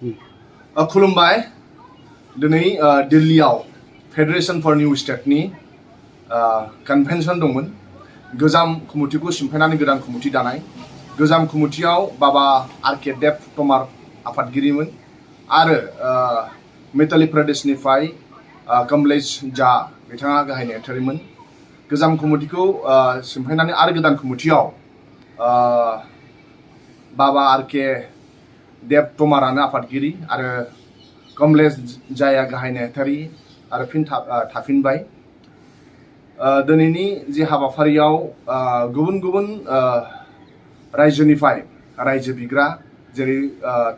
खुलुमबाय दिनै दिल्लीआव फेडारेशन फर निउ स्टेटनि कन्भेन्शन दंमोन गोजाम कमिटिखौ सिमफायनानै गोदान कमिटि दानाय गोजाम कमिटियाव बाबा आर.के. देब तमार आफादगिरिमोन आरो मिताली प्रदेशनिफ्राय कमलेश झा बिथाङा गाहाय नेहाथारिमोन गोजाम कमिटिखौ सिमफायनानै आरो गोदान कमिटियाव बाबा आर.के. देब तमारानो आफादगिरि आरो कमलेश झाया गाहाय नेहाथारि आरो फिन थाफिनबाय दिनैनि जे हाबाफारियाव गुबुन गुबुन रायजोनिफ्राय रायजो बिग्रा जेरै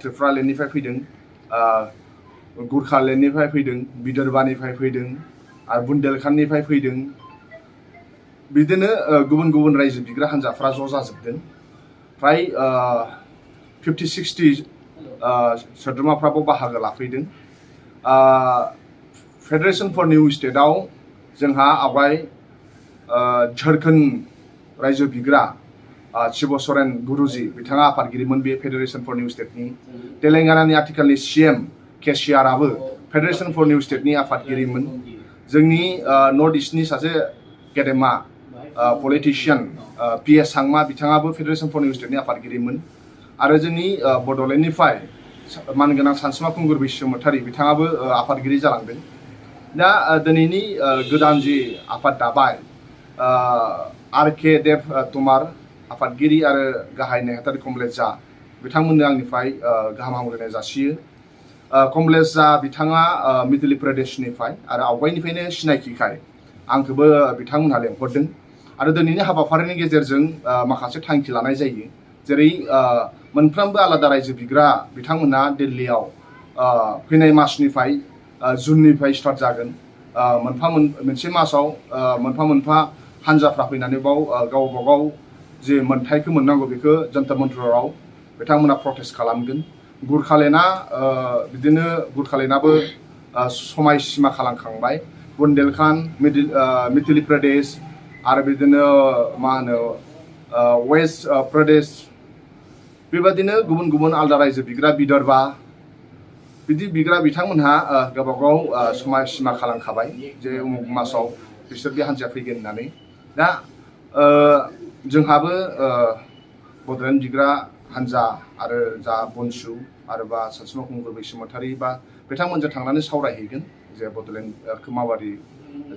त्रिपुरालेण्डनिफ्राय फैदों गुरखालेण्डनिफ्राय फैदों विदर्भानिफ्राय फैदों आरो बुन्देलखंडनिफ्राय फैदों बिदिनो गुबुन गुबुन रायजो बिग्रा हान्जाफ्रा ज' जाजोबदों फ्राय 50-60 सोद्रोमाफ्राबो बाहागो लाफैदों फेडारेशन फर निउ स्टेटआव जोंहा आवगाय झारखंड रायजो बिग्रा शिव सोरेन गुरुजी बिथाङा आफादगिरिमोन बे फेडारेशन फर निउ स्टेटनि तेलेंगानानि आथिखालनि सीएम केसीआरआबो फेडारेशन फर निउ स्टेटनि आफादगिरिमोन जोंनि नर्थ ईस्टनि सासे गेदेमा पलिटिशियान पी.एस. सांमा बिथाङाबो फेडारेशन फर निउ स्टेटनि आफादगिरिमोन आरो जोंनि बड'लेण्डनिफ्राय मानगोनां सानसुमा खुंगुर बसुमतारी बिथाङाबो आफादगिरि जालांदों दा दिनैनि गोदान जि आफाद दाबाय आर.के. देब तमार आफादगिरि आरो गाहाय नेहाथारि कमलेश झा बिथांमोननो आंनिफ्राय गाहाम हामलायनाय जासियो कमलेश झा बिथाङा मिताली प्रदेशनिफ्राय आरो आवगायनिफ्रायनो सिनायथिखाय आंखौबो बिथांमोनहा लेंहरदों आरो दिनैनि हाबाफारिनि गेजेरजों माखासे थांखि लानाय जायो जेरै मोनफ्रोमबो आलादा रायजो बिग्रा बिथांमोनहा दिल्लीआव फैनाय मासनिफ्राय जुननिफ्राय स्टार्ट जागोन मोनसे मासाव मोनफा हान्जाफ्रा फैनानै बाव गावबा गाव जे मोन्थायखौ मोननांगौ बेखौ जन्तर मन्तराव बिथांमोना प्रटेस्ट खालामगोन गुरखालेण्डआ बिदिनो गुरखालेण्डआबो समाय सिमा खालामखांबाय बुन्देलखंड मिताली प्रदेश आरो बिदिनो मा होनो वेस्ट प्रदेश बेबादिनो गुबुन गुबुन आलादा रायजो बिग्रा विदर्भा बिदि बिग्रा बिथांमोनहा गावबा गाव समाय सिमा खालामखाबाय जे उमुक मासाव बिसोर बे हान्जाया फैगोन होननानै दा जोंहाबो बड'लेण्ड बिग्रा हान्जा आरो जा बनसु आरो बा सानसुमा खुंगुर बसुमतारी बा बिथांमोनजों थांनानै सावरायहैगोन जे बड'लेण्डखौ माबादि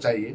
जायो